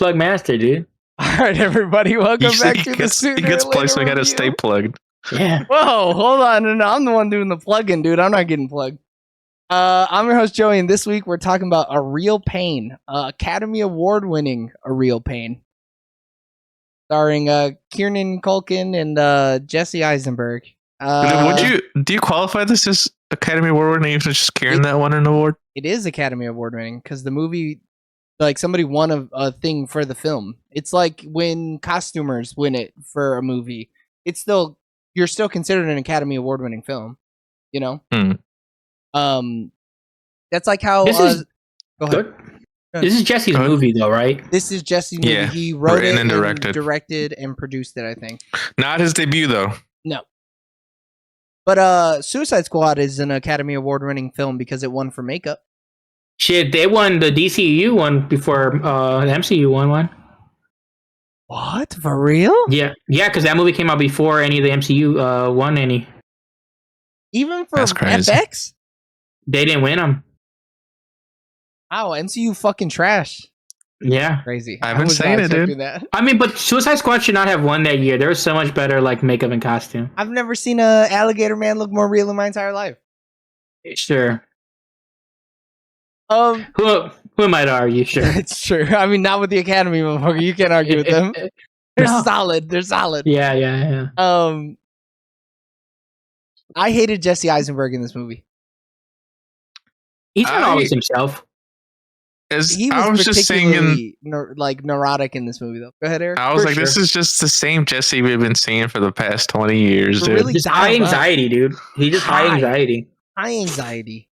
plug master, dude. All right, everybody, welcome back to the He Sooner gets or plugged, Later so I gotta review. stay plugged. Yeah. Whoa, hold on. No, I'm the one doing the plug-in, dude. I'm not getting plugged. I'm your host, Joey, and this week we're talking about A Real Pain, Academy Award-winning A Real Pain, starring Kieran Culkin and Jesse Eisenberg. Do you qualify this as Academy Award winning if it's just Kieran that won an award? It is Academy Award-winning because the movie, like, somebody won a thing for the film. It's like when costumers win it for a movie. You're still considered an Academy Award-winning film, you know? That's like how This is go ahead. This is Jesse's movie, though, right? This is Jesse's movie. Yeah, He wrote it and directed and produced it, I think. Not his debut though. No. But Suicide Squad is an Academy Award-winning film because it won for makeup. Shit, they won the DCU one before the MCU won one. What? For real? Yeah, because that movie came out before any of the MCU won any. Even for That's crazy. FX? They didn't win them. Wow, MCU fucking trash. Yeah. Crazy. I've been was not saying it, dude. expecting that. I mean, but Suicide Squad should not have won that year. There was so much better like makeup and costume. I've never seen a alligator man look more real in my entire life. Sure. Who Who am I to argue? Sure. It's true. I mean, not with the Academy, motherfucker. You can't argue with them. They're No. solid. They're solid. Yeah. I hated Jesse Eisenberg in this movie. He's not always himself. He I was was just saying, particularly neurotic in this movie, though. Go ahead, Eric. I was For like, this sure. is just the same Jesse we've been seeing for the past 20 years, But dude. really- Just high anxiety, dude. He just high High. anxiety. High anxiety.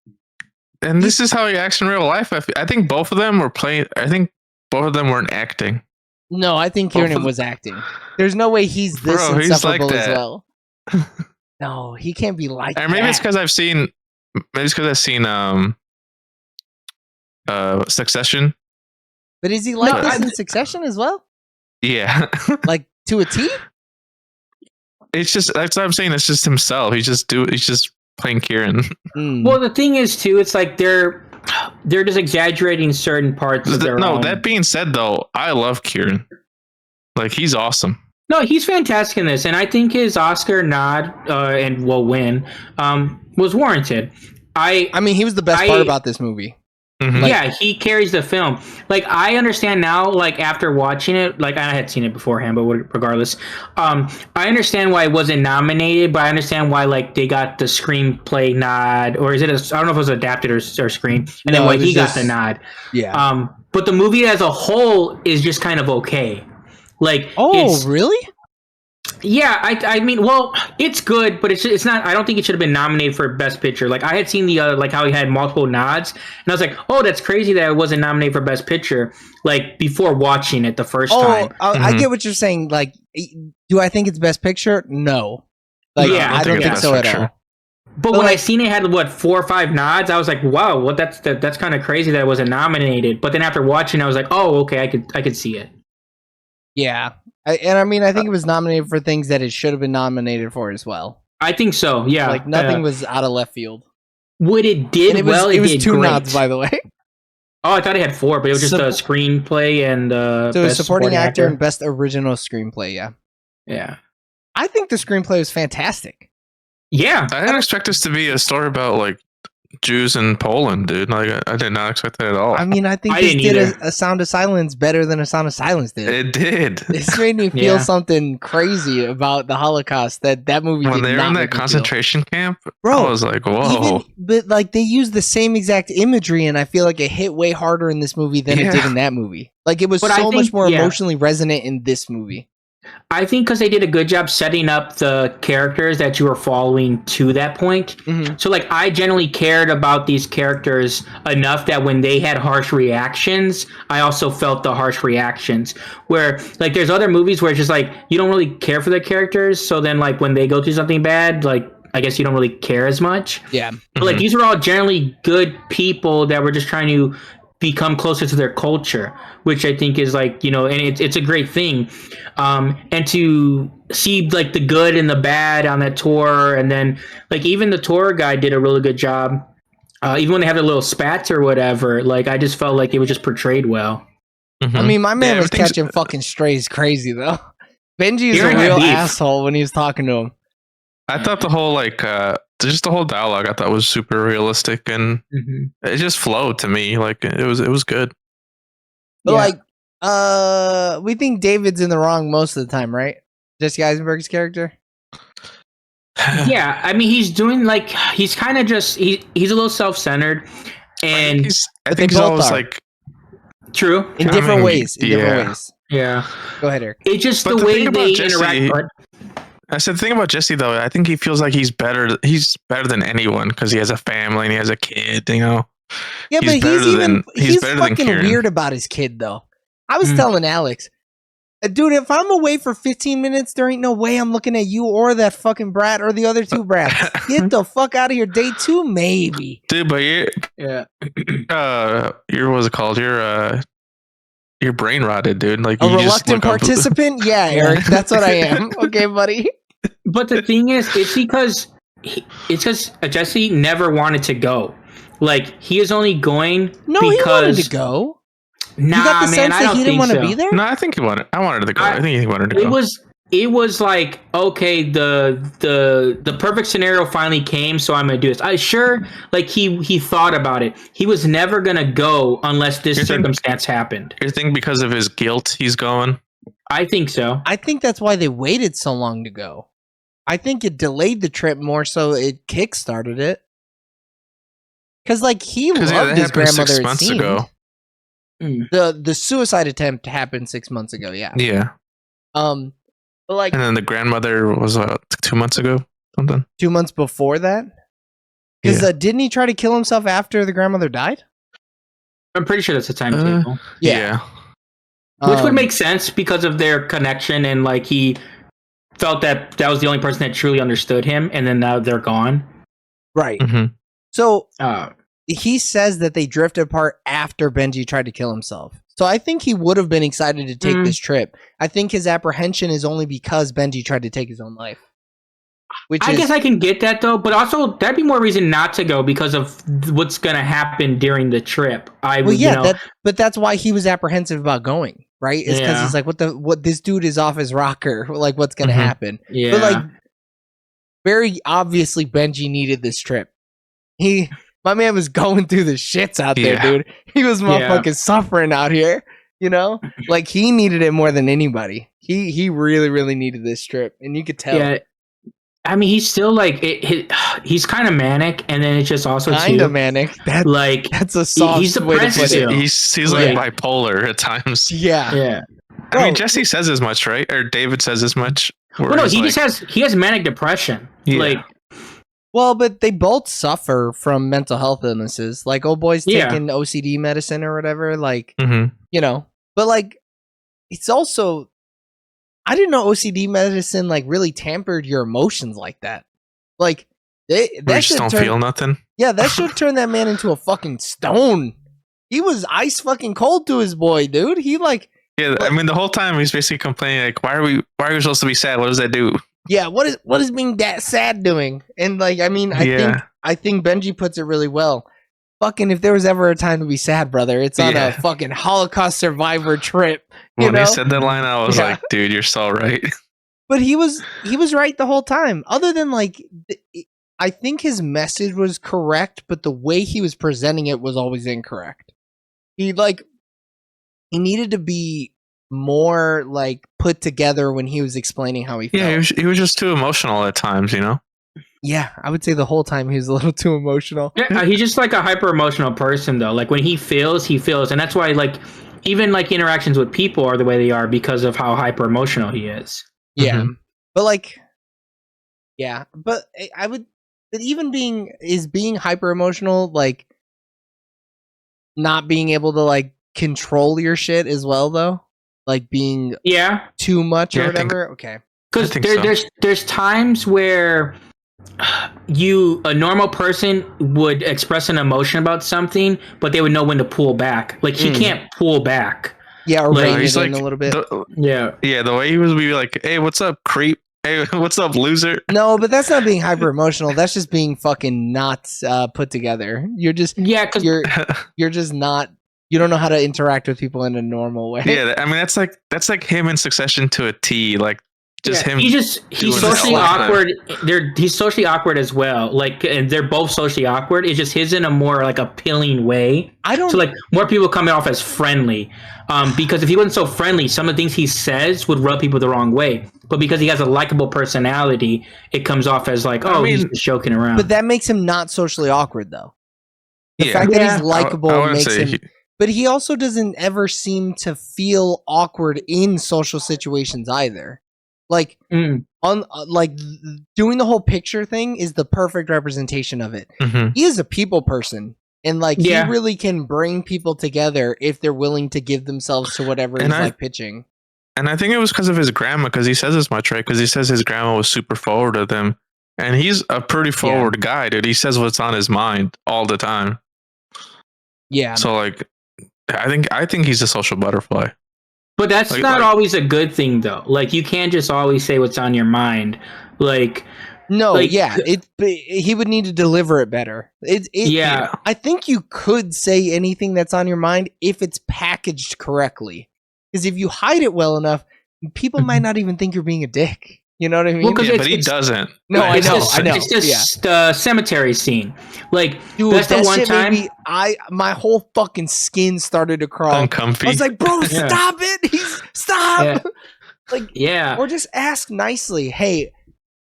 And this is how he acts in real life. I think both of them were playing. I think both of them weren't acting. No, I think Both Kieran of- was acting. There's no way he's this Bro, he's like insufferable as that. well. No, he can't be like Or maybe that. it's because I've seen. Maybe it's because I've seen Succession. But is he like No, this I- in Succession as well? Yeah, Like to a T? it's just that's what I'm saying. It's just himself. He's just playing Kieran. Mm. Well, the thing is, too, it's like they're just exaggerating certain parts of their own. That being said, though, I love Kieran. Like he's awesome. No, he's fantastic in this, and I think his Oscar nod and will win was warranted. I mean, he was the best part about this movie. Mhm. Yeah, he carries the film. Like, I understand now, like, after watching it, like, I had seen it beforehand, but regardless, I understand why it wasn't nominated, but I understand why, like, they got the screenplay nod, or is it I don't know if it was adapted or screen, and then why he got the nod. Yeah. But the movie as a whole is just kind of okay. Like, really? Yeah, I mean, well, it's good, but it's not. I don't think it should have been nominated for Best Picture. Like, I had seen the like how he had multiple nods, and I was like, oh, that's crazy that it wasn't nominated for Best Picture. Like before watching it the first time. I get what you're saying. Like, do I think it's Best Picture? No. Like, Yeah, I don't think so at all. But when I seen it had 4 or 5 nods, I was like, wow, what? That's kind of crazy that it wasn't nominated. But then after watching, I was like, oh, okay, I could see it. Yeah. I mean, I think it was nominated for things that it should have been nominated for as well. I think so. Yeah, Like, nothing was out of left field. What it did And it was did 2 great. nods, by the way. Oh, I thought it had 4, but it was just a screenplay and So best supporting actor and best original screenplay. Yeah. Yeah. I think the screenplay was fantastic. Yeah. I didn't expect this to be a story about like Jews in Poland, dude. Like I did not expect that at all. I mean, I think I this didn't did either. a Sound of Silence better than a Sound of Silence did. It did. This made me feel Yeah. something crazy about the Holocaust that movie When did they were not in make that me feel. concentration camp, Bro, I was like, whoa. But like they used the same exact imagery, and I feel like it hit way harder in this movie than it did in that movie. Like it was But I so much think- more yeah. emotionally resonant in this movie. I think because they did a good job setting up the characters that you were following to that point. Mm-hmm. So, like, I generally cared about these characters enough that when they had harsh reactions, I also felt the harsh reactions. Where, like, there's other movies where it's just like you don't really care for the characters. So then, like, when they go through something bad, like, I guess you don't really care as much. Yeah. But, like, these are all generally good people that were just trying to become closer to their culture, which I think is like, you know, and it's a great thing. And to see like the good and the bad on that tour, and then like even the tour guide did a really good job. Even when they have their little spats or whatever, like I just felt like it was just portrayed well. I mean, my man was everything's- catching fucking strays crazy though. Benji is You're a in that real beef. asshole when he was talking to him. I thought the whole just the whole dialogue I thought was super realistic and it just flowed to me. Like it was good. But Yeah. like, we think David's in the wrong most of the time, right? Jesse Eisenberg's character. Yeah, I mean, he's doing like he's kind of just he's a little self-centered, and I But they think he's both always are. like true. In I different mean, ways. In different yeah. ways. Yeah, Go ahead, Eric. it's just But the the way thing about they Jesse- interact. I said the thing about Jesse though, I think he feels like he's better than anyone because he has a family and he has a kid, you know. Yeah, He's but better he's than- he's he's better than fucking Kieran. weird about his kid though. I was Mm. telling Alex, dude, if I'm away for 15 minutes, there ain't no way I'm looking at you or that fucking brat or the other two brats. Get the fuck out of here. Day 2, maybe. Dude, but Yeah, you're what's it called? You're brain rotted, dude. Like A you just reluctant look up- participant? Yeah, Eric, that's what I am. Okay, buddy. but the thing is, it's because Jesse never wanted to go. Like he is only going No, because he wanted to go. Nah, You got the man, sense I that don't he didn't think want to so. be there? No, I think he wanted. I wanted to go. I think he wanted to go. It was like, okay, the perfect scenario finally came, so I'm gonna do this. I sure, like he thought about it. He was never gonna go unless this You think- circumstance happened. You think because of his guilt, he's going? I think so. I think that's why they waited so long to go. I think it delayed the trip more so it kickstarted it. Because, like, he 'Cause, loved that his happened 6 grandmother, it months seemed. ago. The suicide attempt happened 6 months ago, yeah. Yeah, But, like, and then the grandmother was 2 months ago, something. 2 months before that? Because Yeah. didn't he try to kill himself after the grandmother died? I'm pretty sure that's a timetable, Yeah. which would Um, make sense because of their connection and like he felt that was the only person that truly understood him, and then now they're gone. Right. hmm So, Uh, he says that they drifted apart after Benji tried to kill himself. So I think he would have been excited to take this trip. I think his apprehension is only because Benji tried to take his own life. Which I is, guess I can get that though, but also that'd be more reason not to go because of what's gonna happen during the trip. I well, would, yeah, but that's why he was apprehensive about going, right? It's because Yeah. he's like, what this dude is off his rocker. Like, what's gonna Mhm. happen? yeah. But like, very obviously, Benji needed this trip. My man was going through the shits out there, Yeah. dude. He was Yeah. motherfucking suffering out here. You know, like he needed it more than anybody. He really, really needed this trip, and you could tell. Yeah, I mean, he's still like he's kind of manic, and then it's just also Kind too, of manic. like That's a soft he's way to depressed put it. still. He's like Yeah. bipolar at times. Yeah. yeah. I mean, Bro. Jesse says as much, right? Or David says as much. where Well, no, he's he like- just has manic depression. Yeah. Like Well, but they both suffer from mental health illnesses. Like old boy's Yeah. taking OCD medicine or whatever. Like, Mhm. you know, but like, it's also, I didn't know OCD medicine like really tampered your emotions like that. Like, Where that you just should don't turn, feel nothing. yeah, that should turn that man into a fucking stone. He was ice fucking cold to his boy, dude. He like, Yeah, I mean, the whole time he's basically complaining like, "Why are we supposed to be sad? What does that do?" yeah, what is being that sad doing? And like, I mean, Yeah. I think Benji puts it really well. Fucking, if there was ever a time to be sad, brother, it's on Yeah. a fucking Holocaust survivor trip. You When know? he said that line, I was Yeah. like, "Dude, you're so right." But he was right the whole time. Other than like, I think his message was correct, but the way he was presenting it was always incorrect. He needed to be more like put together when he was explaining how he felt. Yeah, he was just too emotional at times, you know. Yeah, I would say the whole time he was a little too emotional. yeah, he's just like a hyper emotional person though. Like when he feels, and that's why like even like interactions with people are the way they are because of how hyper emotional he is. Yeah, Mhm. but like, yeah, but I would. But even being hyper emotional, like not being able to like control your shit as well, though, like being Yeah, too much or Yeah, I think- whatever. Okay, because I think so. there's times where a normal person would express an emotion about something, but they would know when to pull back. Like he Mm. can't pull back. yeah, or Like, rein he's it in like a little bit. Yeah, The way he was be like, "Hey, what's up, creep? Hey, what's up, loser?" No, but that's not being hyper emotional. That's just being fucking not put together. You're just yeah, because you're just not You don't know how to interact with people in a normal way. Yeah, I mean that's like him in Succession to a T. Like just him. He's doing socially that. awkward. He's socially awkward as well. Like, and they're both socially awkward. It's just his in a more like appealing way. I don't. So like more people coming off as friendly. Because if he wasn't so friendly, some of the things he says would rub people the wrong way. But because he has a likable personality, it comes off as like, oh, he's just joking around. But that makes him not socially awkward, though. The Yeah. fact that he's likable I makes say him. But he also doesn't ever seem to feel awkward in social situations either. Like like doing the whole picture thing is the perfect representation of it. Mhm. He is a people person, and like he really can bring people together if they're willing to give themselves to whatever he's like pitching. And I think it was because of his grandma, because he says as much, right? Because he says his grandma was super forward with him, and he's a pretty forward guy, dude. He says what's on his mind all the time. Yeah. So like, I think he's a social butterfly. But that's not always a good thing, though. Like, you can't just always say what's on your mind. Like, no, he would need to deliver it better. I think you could say anything that's on your mind if it's packaged correctly. Because if you hide it well enough, people might not even think you're being a dick. You know what I mean? Well, but he doesn't. No, I know. It's just the cemetery scene. Like, dude, that's the one time. My whole fucking skin started to crawl. Uncomfy. I was like, bro, stop it! Stop! Yeah. Or just ask nicely. Hey,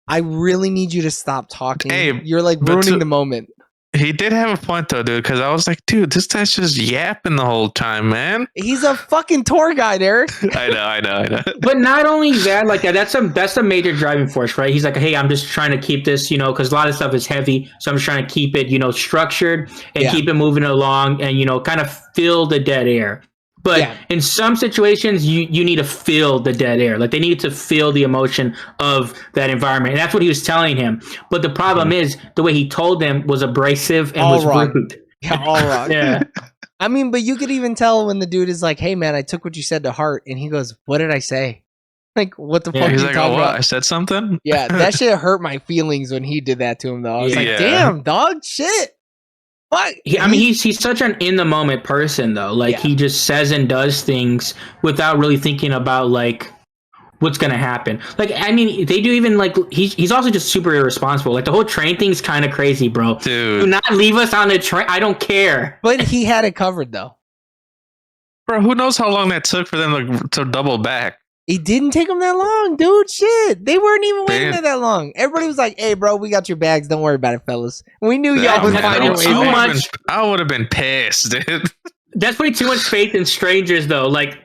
I really need you to stop talking. Hey, you're like ruining the moment. He did have a point though, dude, because I was like, dude, this guy's just yapping the whole time, man. He's a fucking tour guide, Eric. I know. But not only that, like that's a major driving force, right? He's like, hey, I'm just trying to keep this, because a lot of stuff is heavy, so I'm just trying to keep it, structured and keep it moving along, and kind of fill the dead air. But in some situations, you need to feel the dead air. Like, they need to feel the emotion of that environment. And that's what he was telling him. But the problem is the way he told them was abrasive and was rude. Yeah, all wrong. Yeah. I mean, but you could even tell when the dude is like, hey, man, I took what you said to heart. And he goes, what did I say? Like, what the fuck are you talking about? What? I said something? Yeah, that shit hurt my feelings when he did that to him, though. I was like, damn, dog, shit. What? He's such an in the moment person, though. Like, he just says and does things without really thinking about like what's gonna happen. Like, I mean, they do even like he's also just super irresponsible. Like, the whole train thing's kind of crazy, bro. Dude, do not leave us on the train. I don't care. But he had it covered, though. Bro, who knows how long that took for them to double back? It didn't take them that long, dude. Shit. They weren't even waiting there that long. Everybody was like, hey, bro, we got your bags. Don't worry about it, fellas. We knew y'all would find your way back. I would have been pissed, dude. That's putting too much faith in strangers, though. Like,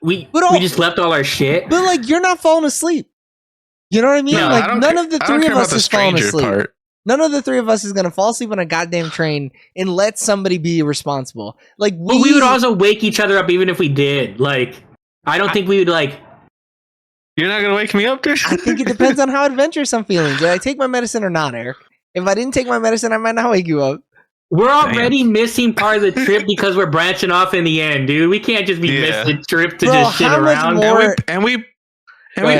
we just left all our shit. But, like, you're not falling asleep. You know what I mean? No, like, none of the three of us is falling asleep. Part. None of the three of us is going to fall asleep on a goddamn train and let somebody be responsible. Like, we would also wake each other up even if we did. Like, I don't think we would, like... You're not going to wake me up, dude? I think it depends on how adventurous I'm feeling. Did I take my medicine or not, Eric? If I didn't take my medicine, I might not wake you up. We're already missing part of the trip because we're branching off in the end, dude. We can't just be missing the trip to just shit around.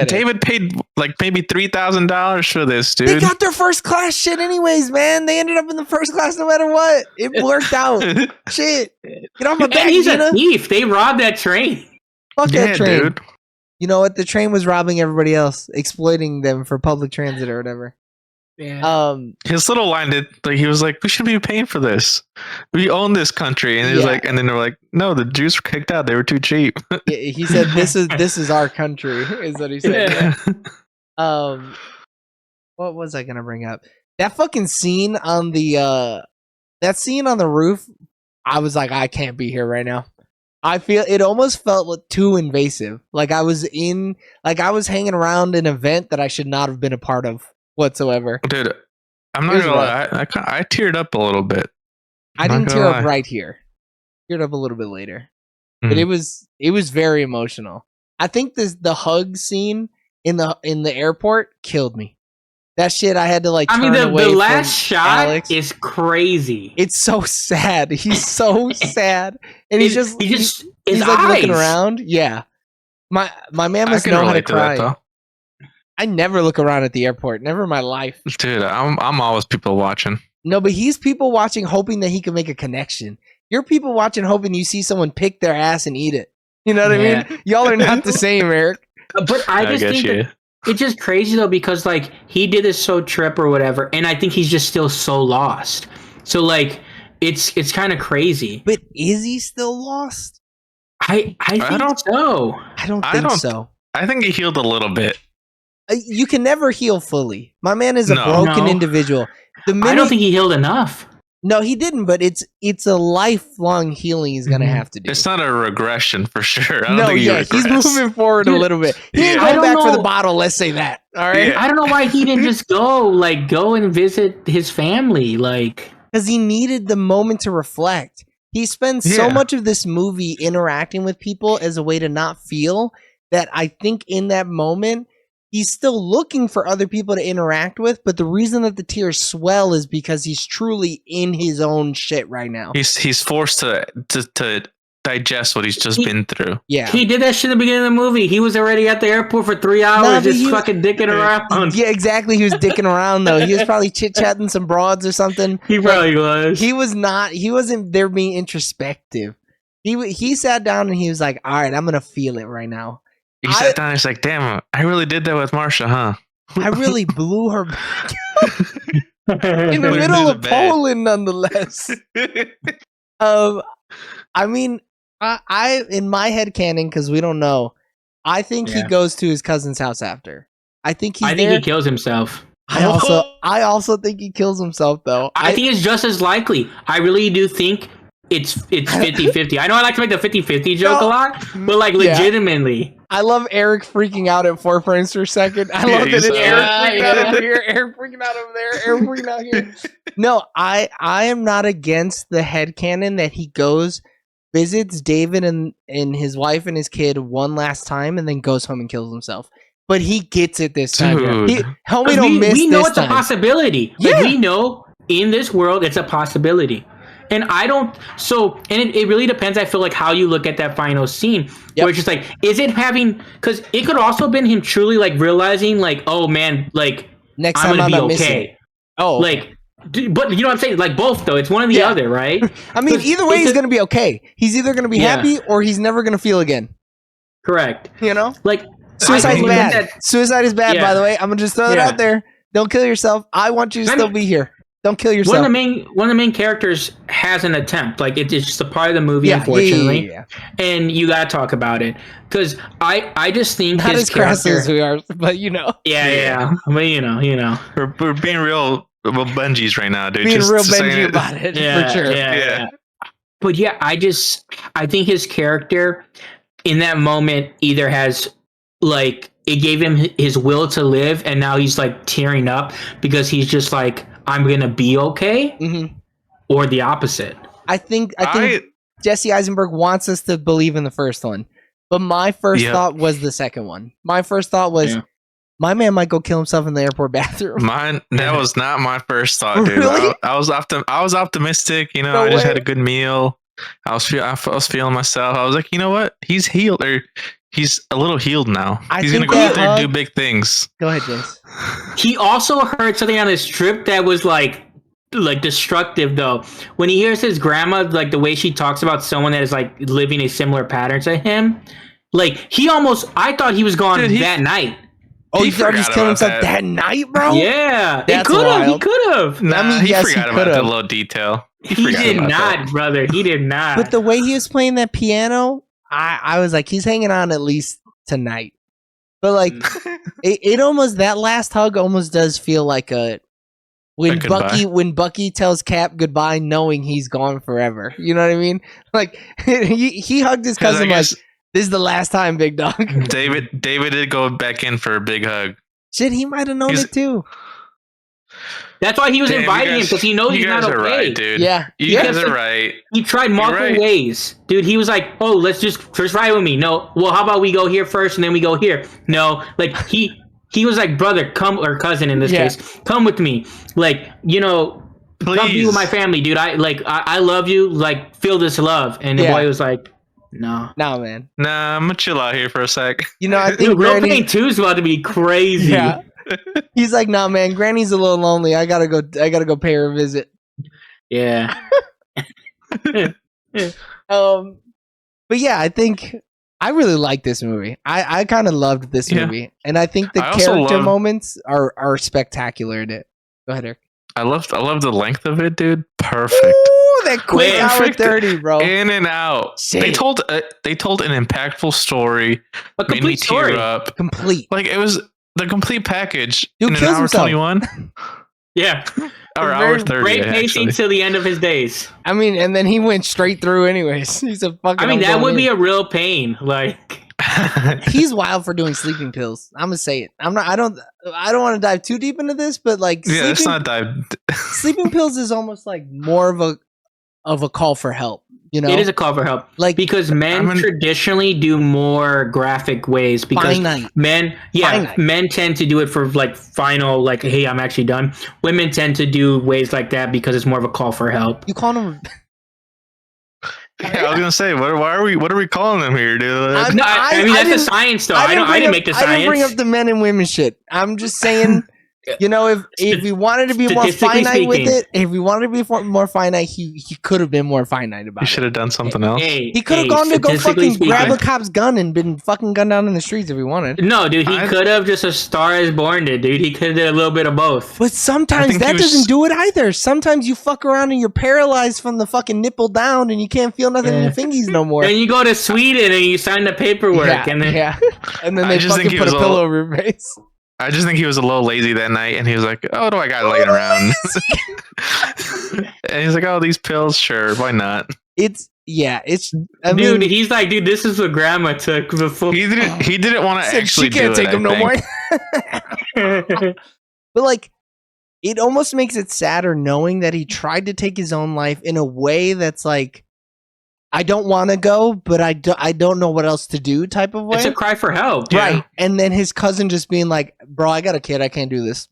David paid like maybe $3,000 for this, dude. They got their first class shit anyways, man. They ended up in the first class no matter what. It worked out. Shit. Get off my back, and he's Gina. a thief. They robbed that train. Fuck that train. Dude. You know what? The train was robbing everybody else, exploiting them for public transit or whatever. Yeah. His little line did, like, he was like, we shouldn't be paying for this. We own this country. And he's like, and then they're like, no, the Jews were kicked out. They were too cheap. He said, this is our country, is what he said. Yeah. What was I gonna bring up? That fucking scene on the roof, I was like, I can't be here right now. I feel it almost felt too invasive. Like I was hanging around an event that I should not have been a part of whatsoever. Dude, I'm not gonna lie. I teared up a little bit. I didn't tear up right here. Teared up a little bit later. But it was very emotional. I think the hug scene in the airport killed me. That shit I had to like turn away. The last shot Alex. is crazy. It's so sad. He's so sad. And he's like looking around. Yeah. My man must know how to cry. That, I never look around at the airport. Never in my life. Dude, I'm always people watching. No, but he's people watching hoping that he can make a connection. You're people watching hoping you see someone pick their ass and eat it. You know what I Yeah. mean? Y'all are not the same, Eric. But I just get think you. that it's just crazy though, because like he did this so trip or whatever, and I think he's just still so lost. So like it's kind of crazy. But is he still lost? I think don't- so. I don't I think don't- so. I think he healed a little bit. You can never heal fully. My man is a No. broken No. individual. The minute, I don't think he healed enough. no, he didn't. But it's a lifelong healing he's gonna Mhm. have to do. It's not a regression for sure. I don't No, think he yeah, he's regressed. moving forward a Dude, little bit. He ain't yeah. I going don't back for the know. bottle. Let's say that. All right, Yeah. I don't know why he didn't just go and visit his family. Like, because he needed the moment to reflect. He spends so Yeah. much of this movie interacting with people as a way to not feel that. I think in that moment he's still looking for other people to interact with, but the reason that the tears swell is because he's truly in his own shit right now. He's forced to digest what he's just He- been through. Yeah. he did that shit in the beginning of the movie. He was already at the airport for 3 hours, Nah, but just he- fucking dicking around. Yeah, exactly. He was dicking around though. He was probably chit chatting some broads or something. He probably was. He was not. He wasn't there being introspective. He sat down and he was like, "All right, I'm gonna feel it right now. He sat down and he's like, damn, I really did that with Marsha, huh? I really blew her back in the Put her middle through of the bed. Poland, nonetheless." I mean, I in my head canon, because we don't know. I think he Yeah. goes to his cousin's house after. I think he's I think there. he kills himself. I also think he kills himself though. I think it's just as likely. I really do think it's 50-50. I know I like to make the 50-50 joke No. a lot, but like Yeah. legitimately. I love Eric freaking out at 4 frames per second. I Yeah, love that he's it's like, Eric "Ah, freaking out yeah." over here, Eric freaking out over there, Eric freaking out here. No, I am not against the headcanon that he goes, visits David and his wife and his kid one last time, and then goes home and kills himself. But he gets it this time. Dude. Homie don't miss we know this it's a time. possibility. Yeah. Like we know in this world it's a possibility. And I don't it really depends, I feel like, how you look at that final scene. Yep. Where it's just like, is it having, because it could also have been him truly like realizing like, oh man, like Next I'm time gonna I'm be not okay. missing. Oh, okay. Like but you know what I'm saying? Like both though. It's one or the Yeah. other, right? I mean, 'cause either way, it's he's a- gonna be okay. He's either gonna be Yeah. happy or he's never gonna feel again. Correct. You know, Like suicide I is can look at bad. that- Suicide is bad. Yeah. By the way, I'm gonna just throw it Yeah. out there. Don't kill yourself. I want you to I still mean- be here. Don't kill one yourself. of the main characters has an attempt. Like it's just a part of the movie, unfortunately. Yeah. And you gotta talk about it because I just think Not his as crass character. as we are, but you know, Yeah. But you know. We're being real bungees right now, dude. being Just real saying Benji it. about it Yeah, for sure. Yeah. But yeah, I think his character in that moment either has like it gave him his will to live, and now he's like tearing up because he's just like, I'm gonna be okay, hmm or the opposite. I think Jesse Eisenberg wants us to believe in the first one, but my first Yep. thought was the second one. My first thought was, Yeah. my man might go kill himself in the airport bathroom. That was not my first thought, dude. Really? I was optimistic. You know, No I just way. had a good meal. I was feeling myself. I was like, you know what? He's healed, or he's a little healed now. I He's gonna think go out that there and do hug- big things. Go ahead, James. He also heard something on his trip that was like destructive though. When he hears his grandma, like the way she talks about someone that is like living a similar pattern to him, like I thought he was gone Dude, that night. Oh, He you thought he just forgot killed about himself that that. night, bro? Yeah, That's he wild. could have. Nah, I mean, he yes, he forgot about could've. the little detail. He forgot did about not, that. brother. He did not. But the way he was playing that piano, I was like, he's hanging on at least tonight. But like, it almost, that last hug almost does feel like when goodbye. Bucky tells Cap goodbye, knowing he's gone forever. You know what I mean? Like he hugged his 'Cause I cousin like, guess this is the last time, big dog. David did go back in for a big hug. Shit, he might have known He's- it too. That's why he was Damn, you inviting him, guys- because he knows you he's guys not are okay. right, dude. Yeah. You Yeah. guys are right. He tried multiple right. ways, dude. He was like, "Oh, let's just ride with me." No, well, how about we go here first and then we go here? No, like he was like, "Brother, come," or cousin in this Yeah. case, "come with me." Like, come be Please. with my family, dude. I love you. Like, feel this love. And the Yeah. boy was like, "No." Nah, man. Nah, I'm gonna chill out here for a sec. You know, I think Dude, Real Granny. Pain 2 is about to be crazy. Yeah. He's like, nah, man. Granny's a little lonely. I gotta go pay her a visit. Yeah. But yeah, I think I really like this movie. I kind of loved this movie, and I think the character moments are spectacular in it. Go ahead, Eric. I love the length of it, dude. Perfect. Ooh, that quick hour 30, bro. In and out. Shit. They told an impactful story. A made me complete story. tear up. Complete. Like it was the complete package. Dude in kills an hour himself. 21. Yeah. Or hour 30. Great pacing till the end of his days. I mean, and then he went straight through anyways. He's a fucking. I mean, that would be a real pain. Like. He's wild for doing sleeping pills. I'm gonna say it. I don't want to dive too deep into this, but like, yeah, let's not dive. Sleeping pills is almost like more of a call for help. You know, it is a call for help, like because men traditionally do more graphic ways because men tend to do it for like final, like, hey, I'm actually done. Women tend to do ways like that because it's more of a call for help. You call them. Yeah, I was gonna say, what are we calling them here, dude? I mean, that's the science, though. I didn't make the science. I didn't bring up the men and women shit. I'm just saying, you know, if we wanted to be more finite with it, if we wanted to be more finite, he could have been more finite about it. He should have done something else. He could have gone to go fucking grab a cop's gun and been fucking gunned down in the streets if he wanted. No, dude, he could have just A Star Is Born did, dude. He could have did a little bit of both. But sometimes that doesn't do it either. Sometimes you fuck around and you're paralyzed from the fucking nipple down and you can't feel nothing in your fingies no more. Then you go to Sweden and you sign the paperwork and then and then they fucking put a pillow over your face. I just think he was a little lazy that night, and he was like, "Oh, what do I got laying around?" And he's like, "Oh, these pills, sure, why not?" He's like, dude, this is what grandma took before. He didn't want to actually. She can't take him no more. But like, it almost makes it sadder knowing that he tried to take his own life in a way that's like, I don't want to go, but I don't know what else to do type of way. It's a cry for help. Right. Yeah. And then his cousin just being like, bro, I got a kid. I can't do this.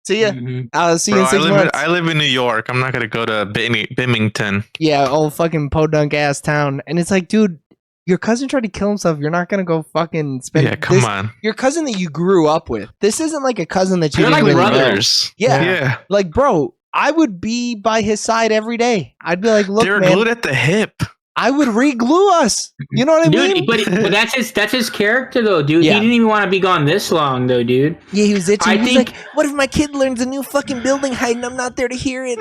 See ya. Mm-hmm. I'll see you in 6 months. I live in New York. I'm not going to go to Bimington. Yeah, old fucking podunk ass town. And it's like, dude, your cousin tried to kill himself. You're not going to go fucking spend. Yeah, come on. Your cousin that you grew up with. This isn't like a cousin that you They're didn't like really brothers. know. Yeah. Like, bro, I would be by his side every day. I'd be like, look, they're man, glued at the hip. I would re-glue us. You know what I mean? Dude, but that's his character though, dude. Yeah. He didn't even want to be gone this long though, dude. Yeah, he was itching. He was like, what if my kid learns a new fucking building height and I'm not there to hear it?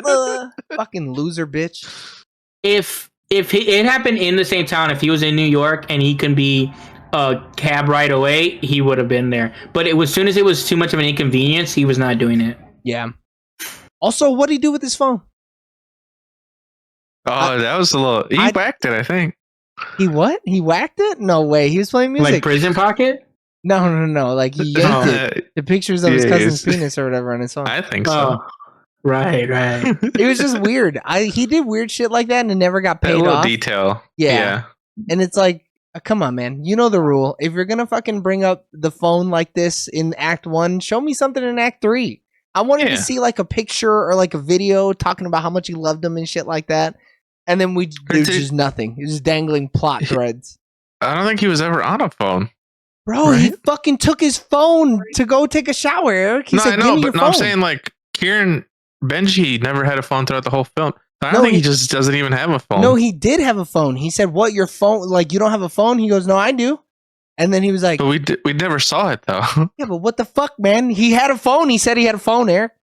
Fucking loser bitch. If it happened in the same town, if he was in New York and he can be a cab right away, he would have been there. But as soon as it was too much of an inconvenience, he was not doing it. Yeah. Also, what did he do with his phone? Oh, that was a little... He whacked it, I think. He what? He whacked it? No way. He was playing music. Like Prison Pocket? No. Like he yanked it. The pictures of his cousin's penis or whatever on his phone. I think so. Right. It was just weird. He did weird shit like that and it never got paid off. A little detail. Yeah. And it's like, come on, man. You know the rule. If you're going to fucking bring up the phone like this in Act 1, show me something in Act 3. I wanted to see like a picture or like a video talking about how much he loved him and shit like that. And then there's just nothing. He was just dangling plot threads. I don't think he was ever on a phone. Bro, he fucking took his phone to go take a shower, Eric. He said, give me your phone. I'm saying like Benji never had a phone throughout the whole film. I don't think he just doesn't even have a phone. No, he did have a phone. He said, what, your phone? Like, you don't have a phone? He goes, no, I do. And then he was like... But we never saw it, though. Yeah, but what the fuck, man? He had a phone. He said he had a phone, Eric.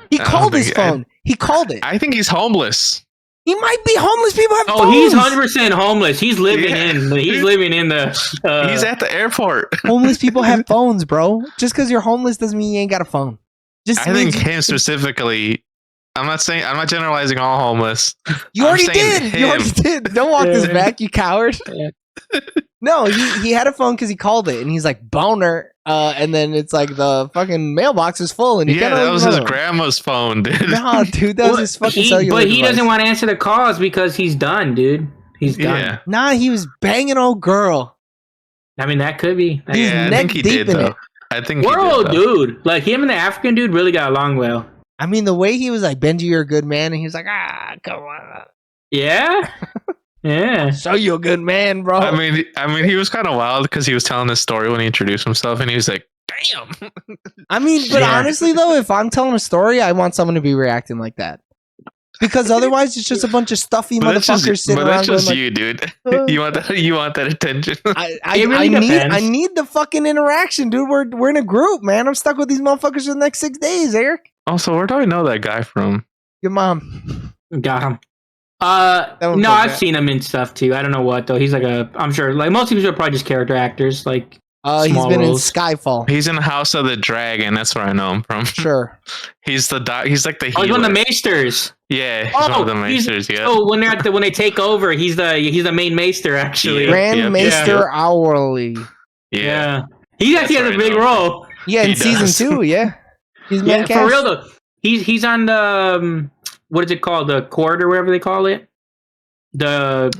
He called his phone. He called it. I think he's homeless. He might be homeless. People have phones. Oh, he's 100% homeless. He's living in the... he's at the airport. Homeless people have phones, bro. Just because you're homeless doesn't mean you ain't got a phone. I think him specifically... I'm not generalizing all homeless. You already did. Don't walk this back, you coward. No, he had a phone because he called it, and he's like, boner. And then it's like the fucking mailbox is full, and that was his grandma's phone, dude. No, dude, that was his fucking cellular But he device. doesn't want to answer the calls because he's done, dude. He's done. Yeah. Nah, he was banging old girl. I mean, that could be. He's neck deep in it. I think dude. Like, him and the African dude really got along well. I mean, the way he was like, Benji, you're a good man, and he was like, come on. Yeah? Yeah. Show you a good man, bro. I mean, he was kind of wild because he was telling this story when he introduced himself, and he was like, damn. I mean, but honestly, though, if I'm telling a story, I want someone to be reacting like that. Because otherwise, it's just a bunch of stuffy motherfuckers sitting But around. that's just Going you, dude. Uh, You want that attention. It really depends. I need the fucking interaction, dude. We're in a group, man. I'm stuck with these motherfuckers for the next 6 days, Eric. Also, where do I know that guy from? Your mom. Got him. one No, felt I've bad. seen him in stuff too. I don't know what though. He's like I'm sure like most people are probably just character actors. Like He's small been roles. in Skyfall. He's in House of the Dragon. That's where I know him from. Sure. He's He's like the Oh, he's healer. one of the maesters. Yeah, he's one of the he's- maesters. Yeah. So when when they take over, he's the main maester actually. Yeah. Grand Yep, Maester Hourly. Yeah. He actually That's has a right, big though. role. Yeah, in He season does. 2, yeah. He's main Yeah, cast. for real though. He's on the what is it called? The court or whatever they call it. The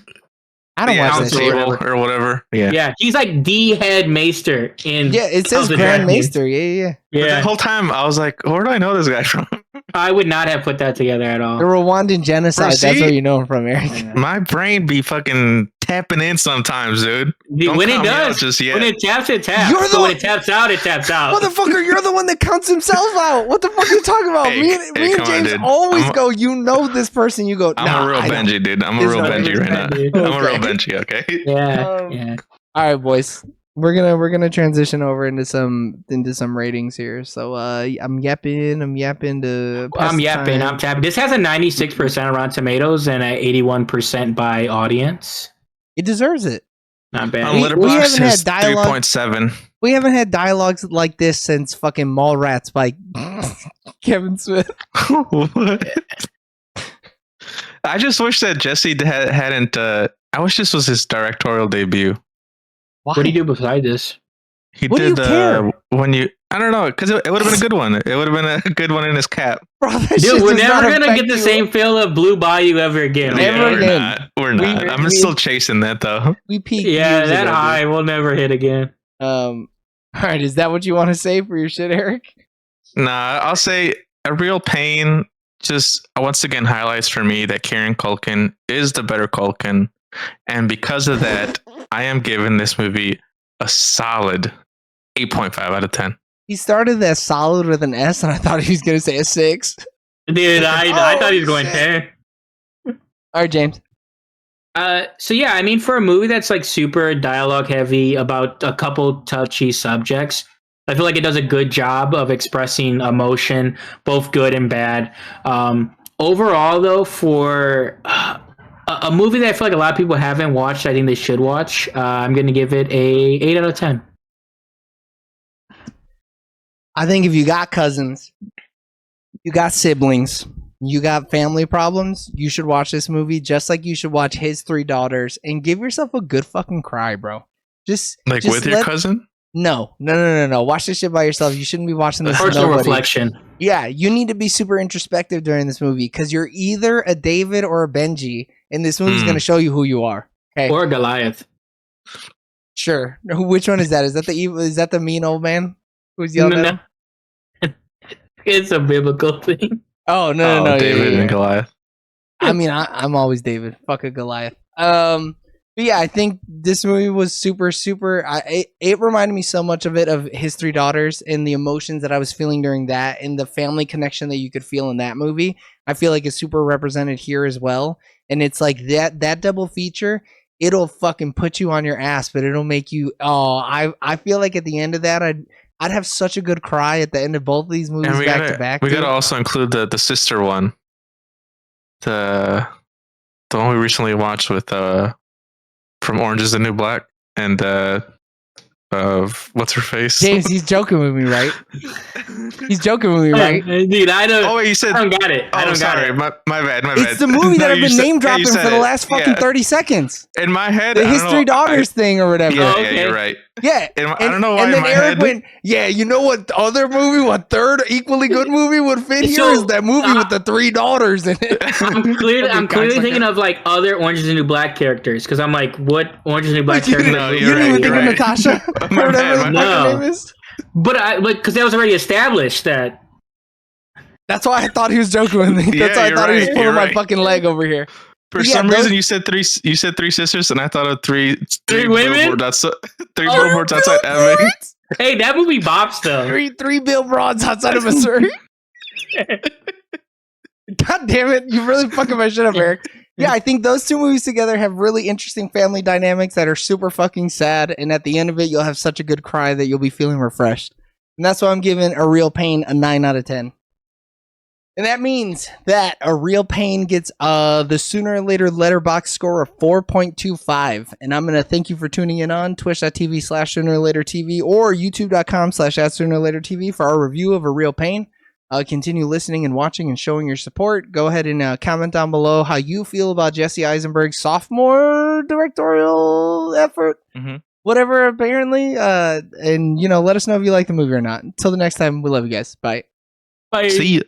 I don't Yeah, watch that council shit. or table whatever. or whatever. Yeah. Yeah, he's like the head maester in. Yeah, it says House of Grand Dragons. Maester. Yeah. But the Yeah, whole time I was like, where do I know this guy from? I would not have put that together at all. The Rwandan genocide. Bro, That's see? where you know him from, Eric. My brain be fucking tapping in sometimes, dude. Don't When it count me out does, just yet. when it taps, it taps. You're the But when one- it taps out, it taps out. Motherfucker, you're the one that counts himself out. What the fuck are you talking about? Hey, me and come on, James dude. always I'm a- go, you know this person. You go, I'm nah, a real I don't. Benji, dude. I'm a It's real not Benji a right now. Benji. I'm a real Okay. Benji, okay? Yeah, Um, yeah. All right, boys. We're gonna transition over into some ratings here. So I'm yapping to pass I'm the yapping. time. I'm tapping. This has a 96% on Rotten Tomatoes and a 81% by audience. It deserves it. Not bad. On We Letterboxd, haven't had it's dialogue. 3.7. We haven't had dialogues like this since fucking Mallrats by Kevin Smith. What? I just wish that Jesse hadn't. I wish this was his directorial debut. What do you do beside this? He What do did you care? when you. I don't know, because it would have been a good one. It would have been a good one in his cap. Bro, that Dude, shit we're does never not gonna affect get the you. same feel of Blue Bayou ever again. Never Yeah, again. We're not. I'm still chasing that though. We peaked. Yeah, years that ago, dude. high will never hit again. All right, is that what you want to say for your shit, Eric? Nah, I'll say A Real Pain just once again highlights for me that Kieran Culkin is the better Culkin. And because of that, I am giving this movie a solid 8.5 out of 10. He started that solid with an S, and I thought he was gonna say a 6. Dude, I Oh, thought he was going shit. 10. All right, James. So yeah, I mean, for a movie that's like super dialogue heavy about a couple touchy subjects, I feel like it does a good job of expressing emotion, both good and bad. Overall, though, for a movie that I feel like a lot of people haven't watched, I think they should watch. I'm going to give it a 8 out of 10. I think if you got cousins, you got siblings, you got family problems, you should watch this movie just like you should watch His Three Daughters and give yourself a good fucking cry, bro. Just With your cousin? No. Watch this shit by yourself. You shouldn't be watching this with Personal nobody. reflection. Yeah, you need to be super introspective during this movie because you're either a David or a Benji, and this movie's going to show you who you are. Okay, Or Goliath. sure. Which one is that? Is that the evil? Is that the mean old man who's yelling at him? It's a biblical thing. Oh no, yeah, David yeah. and Goliath. I mean, I'm always David. Fuck a Goliath. But yeah, I think this movie was super. It reminded me so much of His Three Daughters and the emotions that I was feeling during that, and the family connection that you could feel in that movie. I feel like it's super represented here as well. And it's like that double feature. It'll fucking put you on your ass, but it'll make you. Oh, I feel like at the end of that, I'd have such a good cry at the end of both of these movies And back to back. we dude. gotta also include the sister one. The one we recently watched with from Orange is the New Black and what's her face? James, he's joking with me, right? He's joking with me, right? Dude, I don't. Oh wait, you said I don't got it. I oh, don't got sorry, it. my bad. It's the movie that No, I've you been said- name yeah, dropping you for said the it. last fucking Yeah. 30 seconds. In my head, The I don't His know, Three Daughters thing or whatever. Yeah, Oh, yeah, okay. you're right. Yeah. I don't know why And in then my Eric head. went, yeah, you know what other movie, what third equally good movie would fit here So, is that movie with the three daughters in it. I'm clearly cocksucker. thinking of like other Orange is the New Black characters because I'm like, what Orange is the New Black Wait, you character? didn't, No, you you're didn't even right, think you're of right. Natasha My or whatever bad, the my fucking bad. name is? But I like because that was already established that. That's why I thought he was joking with me. That's Yeah, why I you're thought he was right, pulling you're my right. fucking leg over here. For Yeah, some those- reason, you said three sisters, and I thought of three women? billboards outside, three Oh, billboards outside Evan. billboards? Hey, that movie bops though. Three billboards outside of Missouri. God damn it. You really fucking my shit up, Eric. Yeah, I think those two movies together have really interesting family dynamics that are super fucking sad. And at the end of it, you'll have such a good cry that you'll be feeling refreshed. And that's why I'm giving A Real Pain a 9 out of 10. And that means that A Real Pain gets the Sooner or Later letterbox score of 4.25. And I'm going to thank you for tuning in on twitch.tv/Sooner or Later TV or youtube.com/@Sooner or Later TV for our review of A Real Pain. Continue listening and watching and showing your support. Go ahead and comment down below how you feel about Jesse Eisenberg's sophomore directorial effort. Whatever, apparently. And, let us know if you like the movie or not. Until the next time, we love you guys. Bye. Bye. See you.